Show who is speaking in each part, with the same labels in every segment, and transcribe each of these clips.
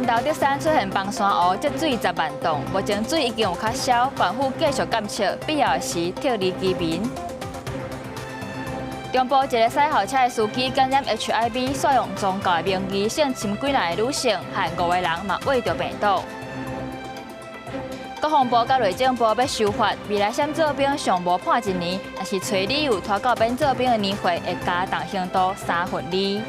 Speaker 1: 豆德山出现崩山湖积水10万吨，目前水已经有较少，县府继续监测，必要时撤离居民。中部一个驶校车的司机感染 HIV， 使用宗教的名义性侵几名女性，害5个人嘛胃着病倒。国防部甲内政部要修法，未来闪做兵上无判1年，但是找理由拖到免做兵的年岁，会加重刑度2/3。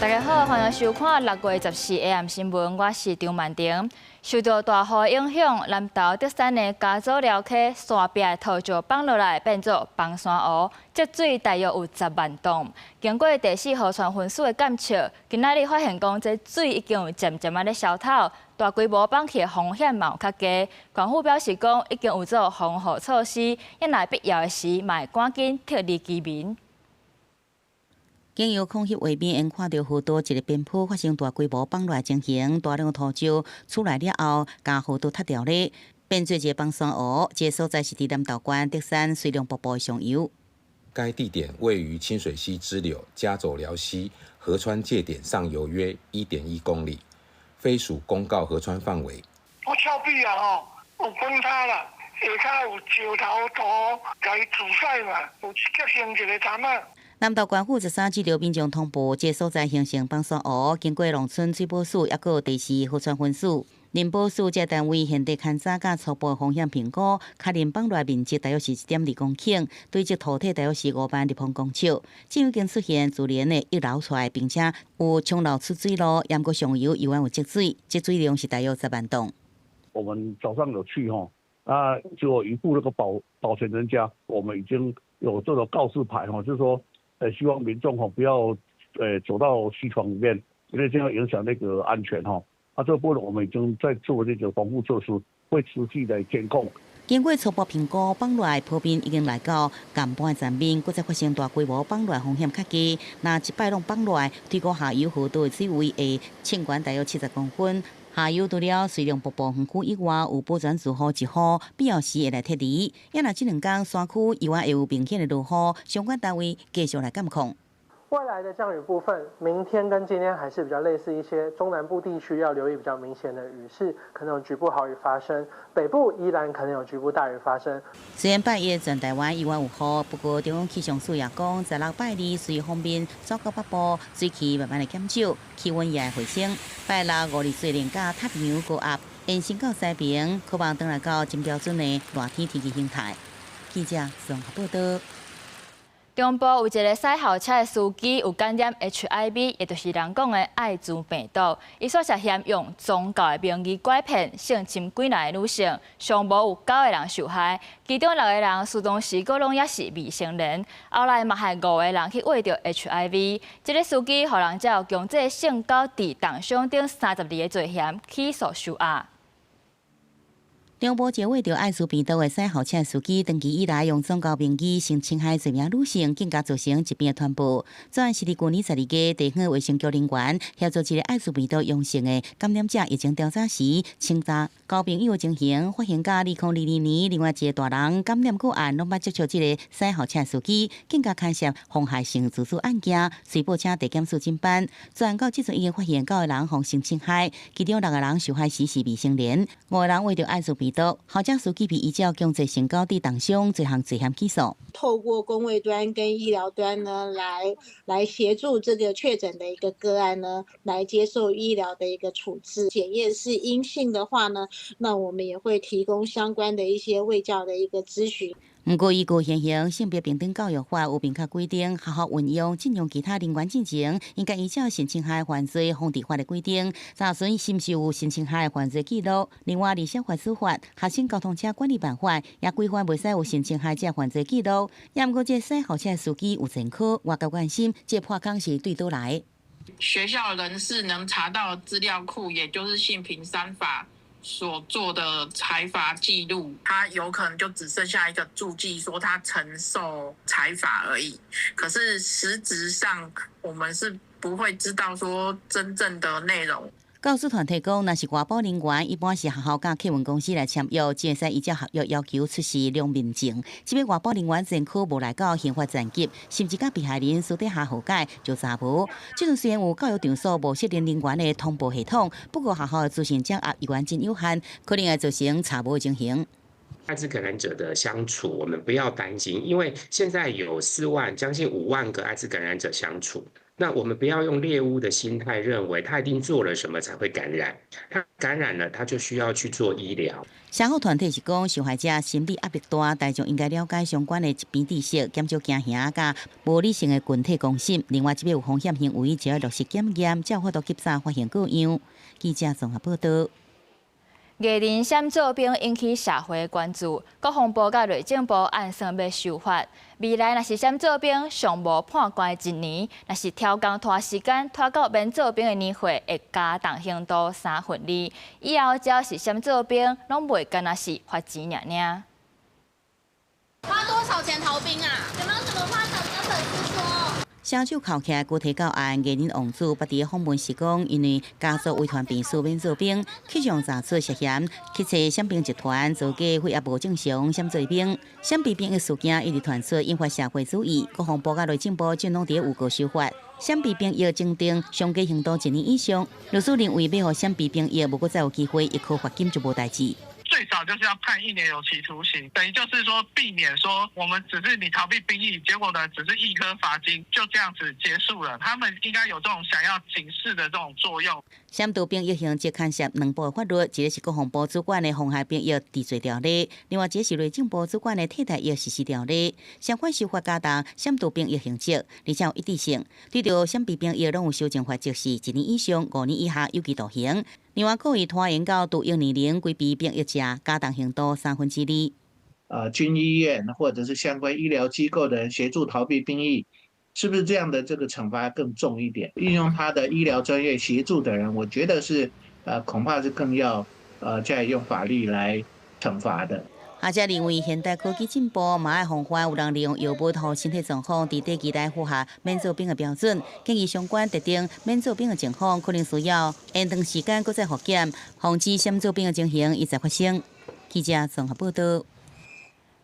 Speaker 1: 大家好，欢迎收看6月14日 AM 新闻，我是张曼婷。受到大雨影响，南投德山的加祖寮溪山壁土石崩落来，变作崩山湖，积水大约有10万吨。经过第4号船分署的监测，今仔日发现讲这水已经有渐渐咧消透，大规模崩起的风险嘛有较低。县府表示讲已经有做防护措施，一若必要的时，嘛会赶紧撤离居民。
Speaker 2: 经由空翕画面，因看到河道一个边坡发生大规模崩落情形，大量土石出来了后，将河道塌掉咧，变做一个崩山湖。这个所在是伫南投县德山水龙瀑布的上游。
Speaker 3: 该地点位于清水溪支流加走寮溪河川界点上游约1.1公里，非属公告河川范围。
Speaker 4: 我峭壁啊有崩塌啦，下骹有石头土，甲伊阻塞嘛，有结成一个站啊。
Speaker 2: 南投县府13支流民众通报，这所在形成崩山湖，经过农村水保署，抑个第4河川分署、林保署这单位现地勘查甲初步风险评估，确认崩落面积大约是1.2公顷，堆积土体大约是5万立方公尺。已经出现自然的溢流出来，并且有冲流出水路，沿过上游有积水，积水量是大约10万吨。
Speaker 5: 我们早上有去就一户那个保全人家，我们已经有这种告示牌就是说。希望民众不要走到溪床里面，因为这样影响那个安全这个部分我们已经在做这个防护措施，会持续来监控。
Speaker 2: 经过初步评估，崩落来坡面已经来到岸边站面，搁再发生大规模崩落风险较低。那一摆拢崩落来，推过下游河道的水位会清悬大约70公分。下游除了水量瀑布园区以外，有保全自护1户，必要时会来撤离。也若这2天山区以外会有明显的落雨，相关单位继续来监控。
Speaker 6: 未来的降雨部分，明天跟今天还是比较类似一些，中南部地区要留意比较明显的雨势，可能有局部豪雨发生；北部依然可能有局部大雨发生。
Speaker 2: 虽然拜一全台湾以外有雨，不过中央气象署也讲，16拜二水方面走到北部，水气慢慢的减少，气温也会回升。拜六5日水连假太平洋高压延伸到西平，渴望回来到真标准的热天天气形态。记者综合报道。
Speaker 1: 中部有一个驶校车的司机有感染 HIV， 也就是人讲的艾滋病毒。伊所涉嫌用宗教的名义拐骗、性侵几名女性，上无有9个人受害，其中6个人事当时佫拢也是未成年。后来嘛害5个人去患着 HIV。这个司机互人照强制性交致重伤等32个罪嫌起诉受压。
Speaker 2: 中部一位着艾滋病毒的驶校车司机，长期以来用宗教名义性侵害多名女性，更加造成疾病的传播。专案是伫去年12月，地方卫生局人员协助一个艾滋病毒阳性的感染者疫情调查时，清查交朋友的情形，发现甲2022年另外一个大人感染个案，拢捌接触这个驶校车司机，更加牵涉妨害性自诉案件，随报请地检署侦办。专案到即阵已经发现9个人互性侵害，其中6个人受害时是未成年，5个人为着艾滋病。校车司机被依照强制性交致重伤罪行罪嫌起诉。
Speaker 7: 透过公卫端跟医疗端呢，来协助这个确诊的一个个案呢，来接受医疗的一个处置。检验是阴性的话呢，那我们也会提供相关的一些卫教的一个咨询。
Speaker 2: 不过，依据现行性别平等教育法有明确规定，学校运用禁用其他人员进行，应该依照性侵害犯罪防治法的规定，查询是毋是有性侵害犯罪记录。另外，离校法司法、学生交通车管理办法也规范袂使有性侵害者犯罪记录。也毋过，这驶校车司机有前科，我较关心这破空是对倒来。
Speaker 8: 学校人士能查到资料库，也就是性平3法。所做的裁罚记录，他有可能就只剩下一个注记，说他承受裁罚而已。可是实质上，我们是不会知道说真正的内容。
Speaker 2: 教师团体讲，若是外部人员，一般是学校甲客运公司来签约，只会使依照合约要求出示良民证。即便外部人员前科无来到刑法层级，甚至甲被害人私底下和解就查无。即阵虽然有教育场所无适龄人员的通报系统，不过学校的资讯掌握员真有限，可能会造成查无的情形。
Speaker 9: 艾滋感染者的相处，我们不要担心，因为现在有4万将近5万个艾滋感染者相处。那我们不要用猎巫的心态，认为他一定做了什么才会感染。他感染了，他就需要去做医疗。
Speaker 2: 社福团体是讲，受害者心理压力大，大众应该了解相关的疾病知识，减少惊吓甲无理性的群体公信。另外，即边有风险行为，就要落实检验，才有法度及早发现个案。记者综合报道。
Speaker 1: 艺人闪做兵引起社会关注，国防部甲内政部按算要修法。未来若是闪做兵尚无判关1年，若是调工拖时间拖到免做兵的年岁，会加重刑度2/3。以后只要是闪做兵，拢袂干那是罚钱尔。
Speaker 10: 花多少钱逃兵啊？有没有什么话想跟粉丝说？
Speaker 2: 双手扣起来，具体到案，艺人王子捌伫访问时讲，因为家族为团秘书免做兵，气象查出涉嫌去找闪兵集团造假，或也无正常闪做兵。闪避兵的事件一直传出，引发社会注意。国防部甲内政部正拢伫有告修法，闪避兵要侦定上计刑度1年以上。律师认为，要互闪避兵要无再有机会，一颗罚金就无代志。
Speaker 4: 最少就是要判1年有期徒刑，等于就是说避免说我们只是你逃避兵役，结果呢只是1颗罚金就这样子结束了。他们应该有这种想要警示的这种作用。
Speaker 2: 闪毒兵役刑即牵涉2部法律，一个是国防部主管的妨害兵役治罪条例，另外一个是内政部主管的替代役实施条例。相关修法加重闪毒兵役刑责，而且有一致性。对着闪避兵役拢有修正罚则是1年以上5年以下有期徒刑。另外，故意拖延到读婴年龄规避兵役者，加重刑度2/3。
Speaker 11: 军医院或者是相关医疗机构的人协助逃避兵役，是不是这样的这个惩罚更重一点？运用他的医疗专业协助的人，我觉得是恐怕是更要加以用法律来惩罚的。
Speaker 2: 学者认为，现代科技进步，嘛爱防范有人利用药物和身体状况伫短期内符合免做兵的标准。建议相关特定免做兵的情况，可能需要延长时间，搁再复检，防止闪做兵的情形一再发生。记者综合报道。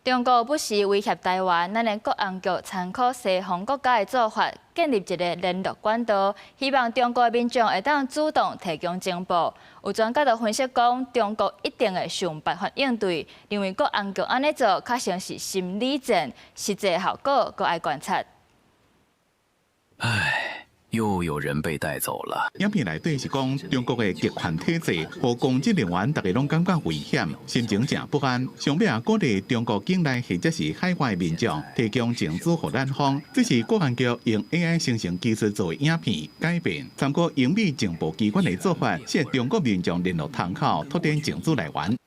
Speaker 1: 中国不时威胁台湾，咱的国安局参考西方国家的做法，建立一个联络管道，希望中国民众会当主动提供情报。有专家就分析讲，中国一定会想办法应对，认为国安局安尼做，较像是心理战，实际效果阁爱观察。
Speaker 12: 又有人被带走了。
Speaker 13: 影片内底是讲中国的极权体制和公职人员，大家拢感觉危险，心情正不安。上面也鼓励中国境内或者是海外的民众提供证据给咱方。这是国安局用 AI 生成技术做的影片改变，参考英美情报机关的做法，使中国民众联络窗口，拓展证据来源。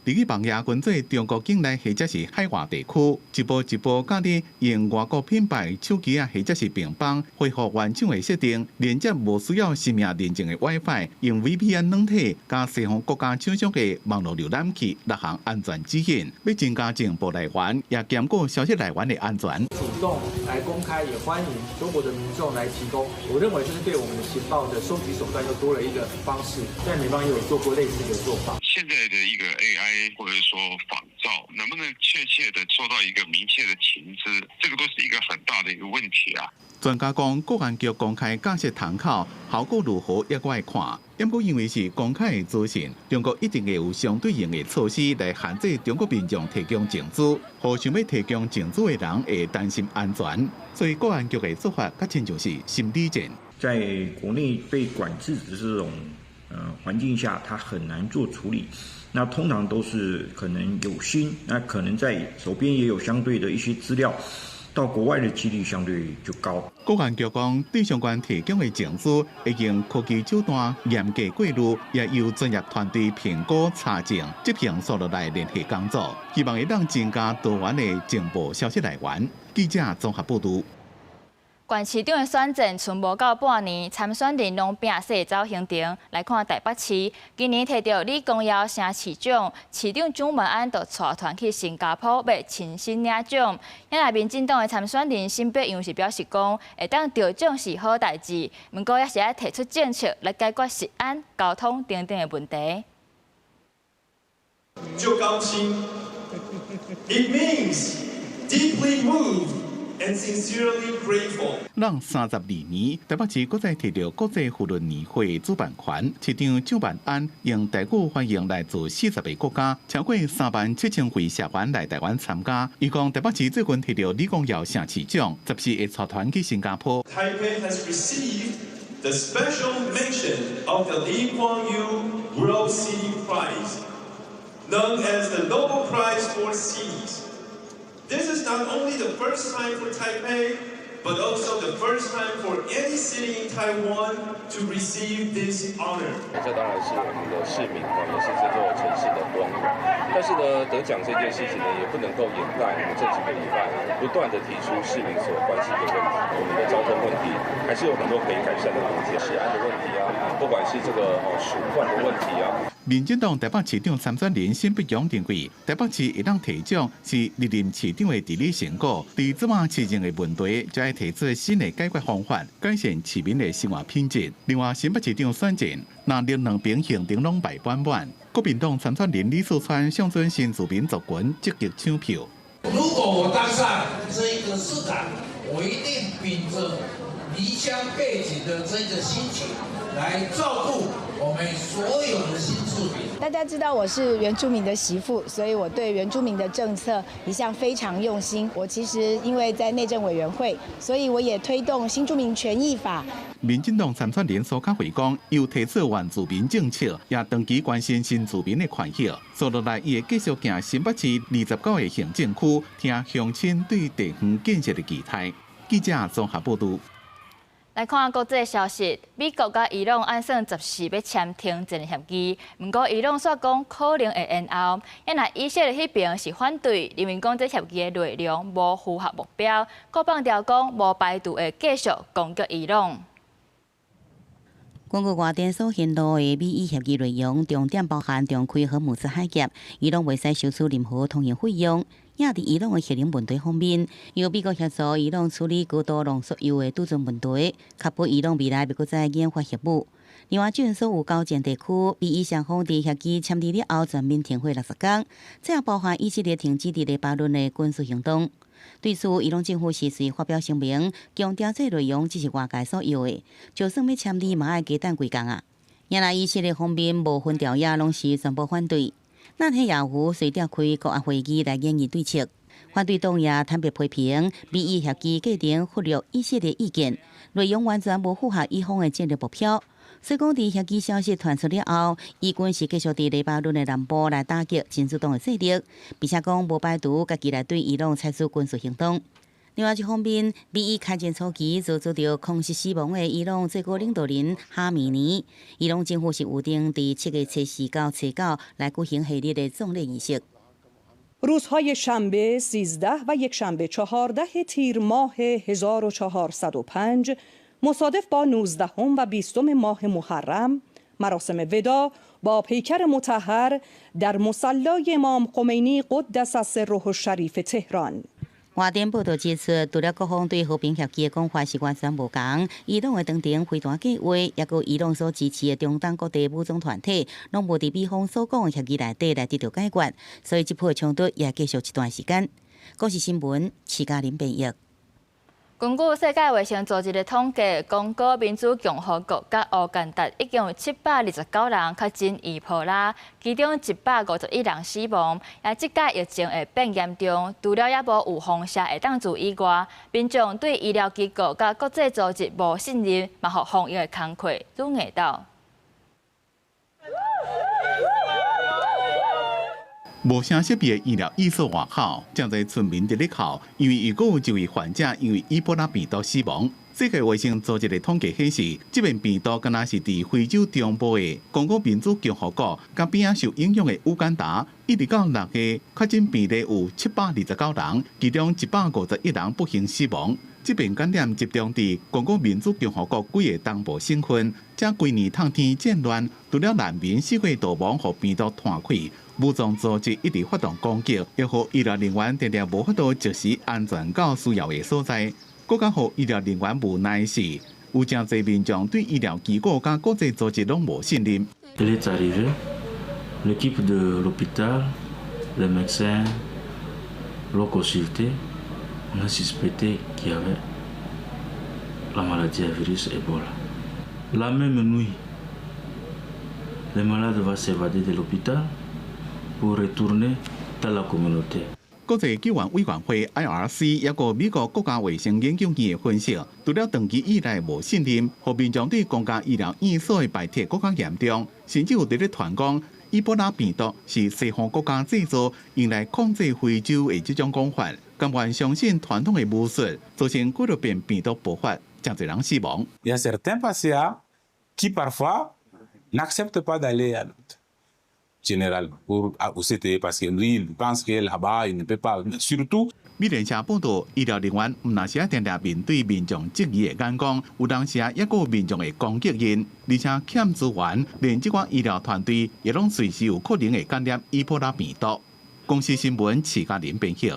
Speaker 13: 伫去放野军做中国境内或者是海外地区，一步一步教你用外国品牌手机或者是平板恢复原厂的设定，连接无需要实名认证的 WiFi， 用 VPN 软体加西方国家厂商的网络浏览器6项安全指引，要增加情报来源，也兼顾消息来源的安全。
Speaker 14: 主动来公开，也欢迎中国的民众来提供。我认为这是对我们的情报的收集手段又多了一个方式。在美方也有做过类似的做法。
Speaker 15: 现在的一个 AI。或者说仿造，能不能确切的做到一个明确的情资，这个都是一个很大的一个问题啊。
Speaker 13: 专家讲，国安局公开假设窗口效果如何，也爱看。因过因为是公开的资讯，中国一定会有相对应的措施来限制中国民众提供证据，和想要提供证据的人会担心安全。所以国安局的做法，较亲就是心理战。
Speaker 16: 在国内被管制的这种环境下，它很难做处理。那通常都是可能有心，那可能在手边也有相对的一些资料，到国外的几率相对就高。
Speaker 13: 国安局讲，对相关提供的证据，已经科技手段严格过滤，也由专业团队评估查证，执行所落来联系工作，希望会让增加多元的情报消息来源。记者综合报道。
Speaker 1: 县市长的选战剩无到半年，参选人拢拼势走行程。来看台北市，今年摕到李光耀升市长，市长蒋万安就带团去新加坡要亲身领奖。因来民进党的参选人辛伯阳是表示讲，会当得奖是好代志，不过也是要提出政策来解决食安、交通等等的问题。
Speaker 17: 就高清 ，It means deeply moved and sincerely grateful。
Speaker 13: 让32年，台北市国际摕到国际妇伦年会主办权，市长蒋万安用台语欢迎来自40个国家，超过37000位社员来台湾参加。伊讲台北市最近摕到李光耀省市长，14会带团去新加坡。
Speaker 17: Taipei has received the special mention of the Lee Kuan Yew World City Prize, known as the Nobel Prize for Cities. This is not only the first time for Taipei, but also the first time for any city in Taiwan to receive this honor.
Speaker 18: 这当然是我们的市民也是这座城市的光荣。但是呢，得奖这件事情呢，也不能够掩盖我们这几个礼拜不断的提出市民所关心的问题。我们的交通问题还是有很多可以改善的空间，食安的问题啊，不管是这个鼠患的问题啊。
Speaker 13: 民进党台北市长参选人辛伯阳认为，台北市会当提奖是历任市长的治理成果，对这么市政的问题，才会提出新的解决方法，改善市民的生活品质。另外，新北市长选战，那另两边行程拢败满满。国民党参选人李四川向准新住民族群积极抢票。
Speaker 19: 如果我当上这个市长，我一定秉着离乡背景的这个心情来照顾我们所有的新住民。
Speaker 20: 大家知道我是原住民的媳妇，所以我对原住民的政策一向非常用心。我其实因为在内政委员会，所以我也推动新住民权益法。
Speaker 13: 民进党参选人苏嘉慧讲，又提出原住民政策，也长期关心新住民的权益。接落来，伊会继续行新北市29个行政区，听乡亲对地方建设的期待。记者综合报道。
Speaker 1: 来看国际消息，美国甲伊朗按算14要签停战协议，不过伊朗说讲可能会延后。因来以色列迄边是反对，认为讲这协议的内容无符合目标，各放调讲无排除会继续攻击伊朗。
Speaker 2: 根据外电所显露的美伊协议内容，重点包含重开荷姆斯海峡，伊朗袂使收取任何通行费用。亚伫伊朗的核能问题方面，由美国协助伊朗处理高度浓缩铀的储存问题，确保伊朗未来袂搁再研发核武。另外，就所有交战地区，美伊双方伫协议签订了后全面停火60天，这也包含以色列停止伫黎巴嫩的军事行动。对此，伊朗政府时随发表声明，强调这内容只是外界所要的，就算要签字，嘛爱加等几工啊。原来以色列方面无分条野，拢是全部反对。纳坦雅胡随召开国安会议来演绎对策，反对党也坦白批评美伊协议过程忽略以色列意见，内容完全无符合伊方的战略目标。所以讲，伫协议消息传出了后，伊军是继续伫黎巴嫩的南部来打击真主党的势力，并且讲无排除家己来对伊朗采取军事行动。另外一方面，美伊开战初期遭到空袭死亡的伊朗最高领导人哈米尼，伊朗政府是预定伫7月初4到初9来举行系列的葬礼仪式。
Speaker 21: روزهای شنبه 13 و یکشنبه 14 تیر ماه 1405 مصادف با 19 و 20 ماه محرم مراسم وداع با پیکر مطهر در مصلی امام خمینی قدس سره الشریف تهران。
Speaker 2: 外电报道指出，除了各方对和平协议的讲法是完全无同，伊朗的当庭飞弹计划，也有伊朗所支持的中东各地武装团体，拢无伫美方所讲的协议内底来得到解决，所以这波冲突也继续一段时间。国视新闻，徐嘉玲编译。
Speaker 1: 根据世界卫生组织的统计，刚果民主共和国甲乌干达一共有729人确诊伊波拉，其中151人死亡。也即届疫情会变严重，除了也无有放射会当住以外，民众对医疗机构甲国际组织无信任，嘛互防疫的工作愈硬到。
Speaker 13: 无啥设备的医疗医所外口，正在村民伫咧哭，因为如果有一位患者因为伊波拉病毒死亡。世界卫生组织的统计显示，这面病毒敢若是伫非洲中部的刚果民主共和国，甲边仔受影响的乌干达，一直到6月确诊病例有729人，其中151人不幸死亡。这边感染集中伫中国民主共和国几个东部省份，这几年冬天渐乱，除了难民死过逃亡和病毒传开，武装组织一直发动攻击，也互医疗人员常常无法度及时安全到需要的所在。更加互医疗人员无奈的是，有真侪民众对医疗机构甲国际组织拢无信任。
Speaker 3: Elle est arrivée, l'équipe de l'hôpital, les médecins l'ont consulté. On a suspecté qu'il y avait la maladie à virus Ebola. La même nuit, les malades vont s'évader de l'hôpital pour retourner dans la communauté.
Speaker 13: 国际救援委员会 IRC 也个美国国家卫生研究院的分析，除了长期以来无信任，和民众对公家医疗院所的排斥更加严重，甚至有伫咧传讲伊波拉病毒是西方国家制造，用来控制非洲的这种讲法。甘愿相信传统的巫术，造成几多遍病毒爆发，真侪人死亡。
Speaker 22: Il y a certains patients qui parfois n'acceptent pas d'aller à l'autre général pour OCT parce que lui il pense que là-bas il ne peut pas. Surtout.
Speaker 13: 美联社报道，医疗人员唔那时常常面对民众质疑的眼光，有当时也有民众的攻击因，而且欠资源，连这款医疗团队也拢随时有可能会感染伊波拉病毒。公司新闻徐嘉玲编写。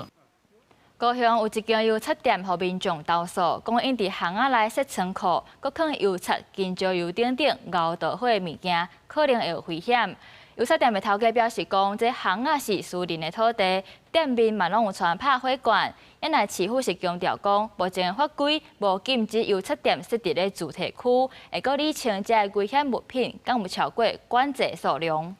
Speaker 1: 高雄有一间油漆店，互民众投诉，讲因伫巷仔内设仓库，搁放油漆、金蕉油等等熬导火的物件，可能会有危险。油漆店的头家表示讲，这巷仔是私人的土地，店面嘛拢有传拍火管。因来市府是强调讲，目前法规无禁止油漆店设伫咧主题区，会搁理清这危险物品敢有超过管制数量。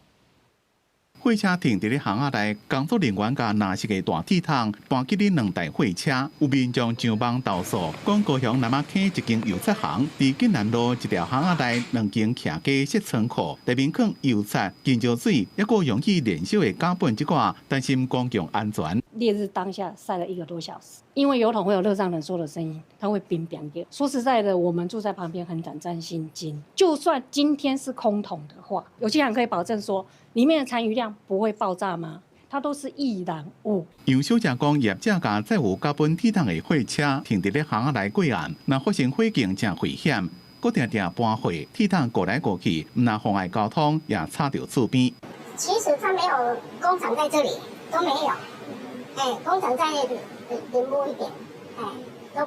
Speaker 13: 货车停伫咧巷仔内，工作人员甲拿一个大铁桶搬起哩2台货车，有民众上网投诉，讲高雄南仔坑一间油漆行，伫锦南路一条巷仔内2间徛家设仓库，内面放油漆、金蕉水，也个容易燃烧的甲苯这块，担心公共安全。
Speaker 23: 烈日当下晒了1个多小时，因为油桶会有热胀冷缩的声音，它会冰冰的。说实在的，我们住在旁边很胆战心惊。就算今天是空桶的话，有机行可以保证说里面的残余量不会爆炸吗？它都是易燃物。
Speaker 13: 杨小姐讲，业者甲载有甲苯铁桶的货车停伫咧巷仔内过岸，若发生火警真危险。搁定定搬货，铁桶过来过去，唔但妨碍交通，也插到厝边。
Speaker 24: 其实它没有工厂在这里，都没有。工厂在林木一点，都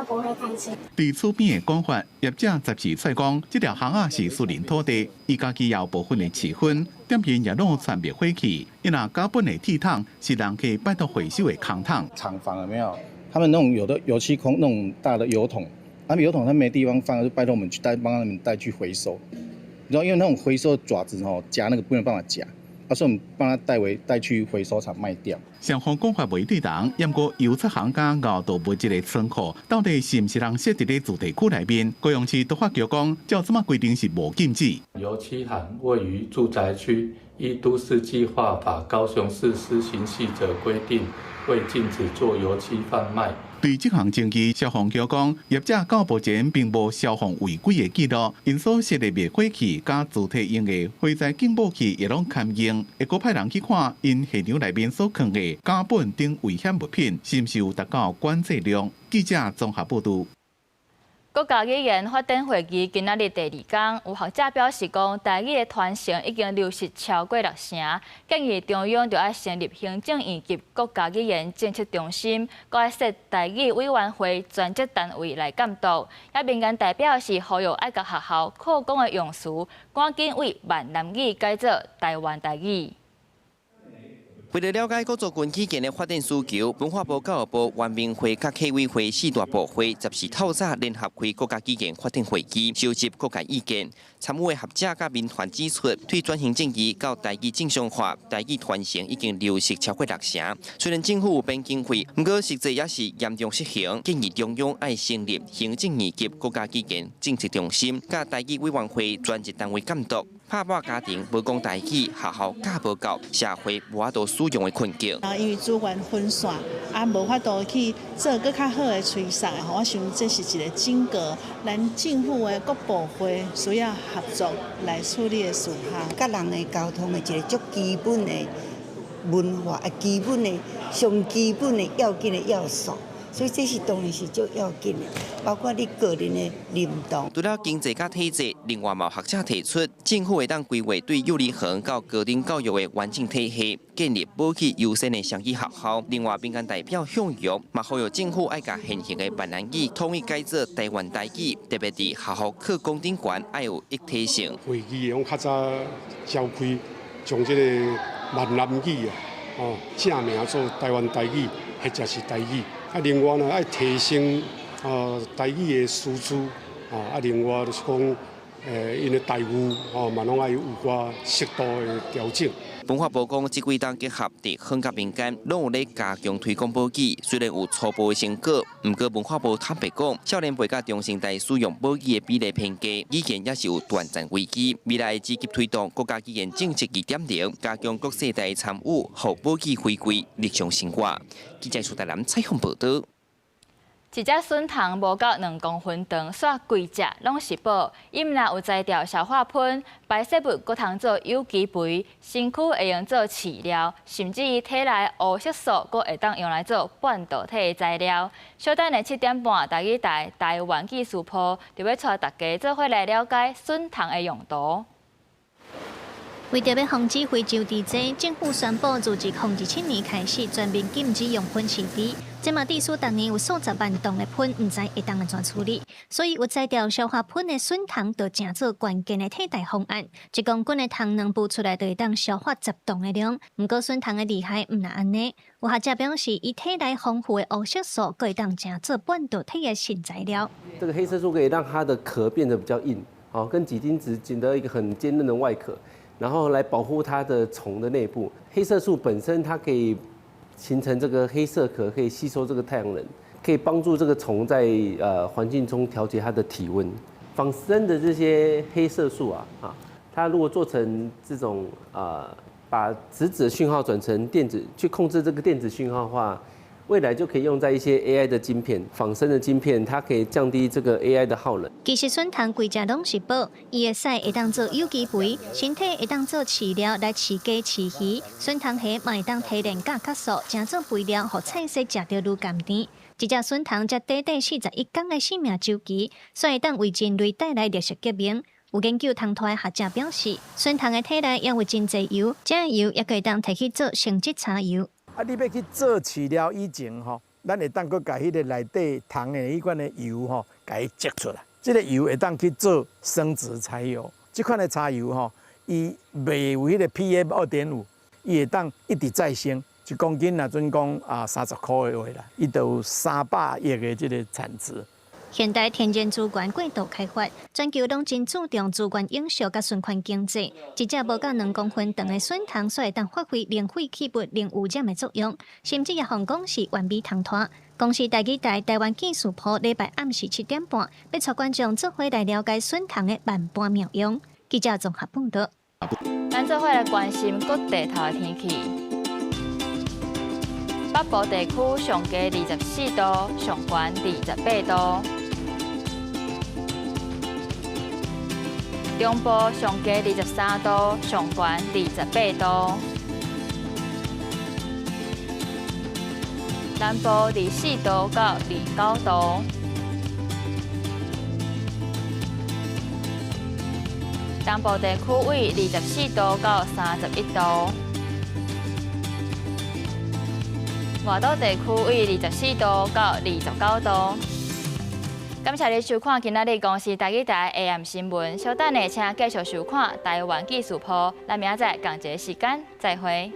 Speaker 24: 不会担心。
Speaker 13: 对厝边的讲法，业者10时出讲，这条巷仔是私人土地，伊家己有部分的持分，店面也拢传灭火器。因那甲苯的铁桶是人可以拜托回收的空桶。
Speaker 25: 厂房有没有？他们那种有的油漆空那种大的油桶，他们油桶他没地方放，就拜托我们去帮他们带去回收。然后因为那种回收的爪子夹那个不能办法夹。所以我们帮他带去回收厂卖掉。
Speaker 13: 双方讲法袂对同，不过油漆行家熬到无一个仓库，到底是唔是人设伫咧主题区内面？高雄市督发局讲，照这么规定是无禁止。
Speaker 26: 油漆行位于住宅区，依都市计划法高雄市施行细则规定，未禁止做油漆贩卖。
Speaker 13: 对这项证据，消防局讲，业者到目前并无消防违规的记录，因所设的灭火器加主体用的火灾警报器也拢堪用，会搁派人去看因现场内面所藏的甲苯等危险物品是毋是有达到管制量。记者综合报道。
Speaker 1: 国家语言发展会议今仔日第2天，有学者表示讲，台语的传承已经流失超过60%，建议中央就要成立行政院及国家语言政策中心，搁要设台语委员会专责单位来监督。也民间代表是呼吁爱甲学校课讲的用词，赶紧为闽南语改做台湾台语。
Speaker 27: 为了了解各族群语言的发展需求，文化部、教育部、原民会甲客委会4大部会14透早联合开国家语言发展会议，收集各界意见。参与的学者甲民团指出，对转型正义到台语正常化、台语传承已经流失超过60%。虽然政府有编经费，不过实际也是严重失衡。建议中央爱成立行政院及国家语言政策中心，甲台语委员会专职单位监督。拍破家庭无讲台语，学校教无够，社会无法度使用的困境。
Speaker 28: 因为资源分散，无法度去做更较好的推送，我想这是一个整个咱政府的各部会需要合作来处理的事项。
Speaker 29: 甲人的沟通的一个最基本的文化、基本的上基本的要紧的要素。所以这是当然是最要紧的，包括你个人的认同。
Speaker 27: 除了经济甲体制，另外有学者提出，政府会当规划对幼儿园到高等教育的完整体系，建立保起优先的双语学校。另外，民间代表向阳，嘛呼吁政府爱甲现行的闽南语统一改做台湾台语，特别伫学校课纲顶悬爱有一体性。
Speaker 4: 会议用较早召开，将这个闽南语正名做台湾台语，或者是台语。另外呢，爱提升台语的师资另外就是讲因的待遇嘛拢爱有寡适度的调整。
Speaker 27: 文化部讲，这几档结合伫乡甲民间，拢有咧加强推广保语，虽然有初步的成果，不过文化部坦白讲，少年辈甲中生代使用保语的比例偏低，语言也是有短暂危机。未来积极推动国家语言政策2.0，加强各世代参与，互保语回归日常生活。记者苏台南采访报道。一只笋虫无到2公分长，煞规只拢是宝。伊毋但有摘掉消化喷，排泄物阁通做有机肥，身躯会用做饲料，甚至伊体内黑色素阁会当用来做半导体的材料。稍等下7点半，台语台台湾技术部就要带大家做伙来了解笋虫的用途。
Speaker 5: 为着要防止非洲地震，政府宣布自2017年开始全面禁止用喷饲猪。这嘛，地属逐年有数十万吨的喷，唔知会当安怎处理。所以有摘掉消化喷的笋虫，就成做关键的替代方案。1公斤的虫两步出来，就会当消化10吨的量。不过笋虫的厉害唔那安尼，有学者表示，伊体内丰富的黑色素，可以当成做半导体的新材料。
Speaker 6: 这个黑色素可以让它的壳变得比较硬，跟几丁质取得一个很坚韧的外壳。然后来保护它的虫的内部。黑色素本身它可以形成这个黑色壳，可以吸收这个太阳能，可以帮助这个虫在环境中调节它的体温。仿生的这些黑色素它如果做成这种把质子的讯号转成电子，去控制这个电子讯号的话，未来就可以用在一些 AI 的晶片，仿生的晶片，它可以降低这个 AI 的耗能。
Speaker 5: 其实笋虫规只拢是宝，伊的屎会当做有机肥，身体会当做饲料来饲鸡饲鱼。笋虫虾嘛会当提炼甲壳素，成做肥料，互菜色食着愈甘甜。一只笋虫才短41天的生命周期，所以会当为人类带来绿色革命。有研究通台的学者表示，笋虫的体内也有真侪油，这油也可以当摕去做成质茶油。
Speaker 7: 你要去做饲料以前咱会当佮甲迄个内底虫的迄款的油甲伊摘出来。这个油会当去做生质柴油。这款的柴油伊袂有迄个 PM2.5，伊会当一直再生。1公斤若准讲30块的话啦，伊就有300亿的这个产值。
Speaker 5: 现代天然资源过度开发，全球拢真注重资源永续甲循环经济。一只无到2公分长的笋虫，所会当发挥零废弃物、零污染的作用，甚至也互公司完美通拖。公司台语台台湾技术部礼拜暗时7点半，要带观众做伙来了解笋虫的万般妙用。记者综合报道。
Speaker 1: 咱做伙来关心各地头的天气。北部地区上低24度，上悬28度。中部上低23度，上悬28度。南部24度到29度。东部地区为24度到31度。外岛地区为24度到29度。感谢你收看今仔日公视台语台 AM 新闻，稍等下请继续收看台湾技术部，咱明仔载同一个时间再会。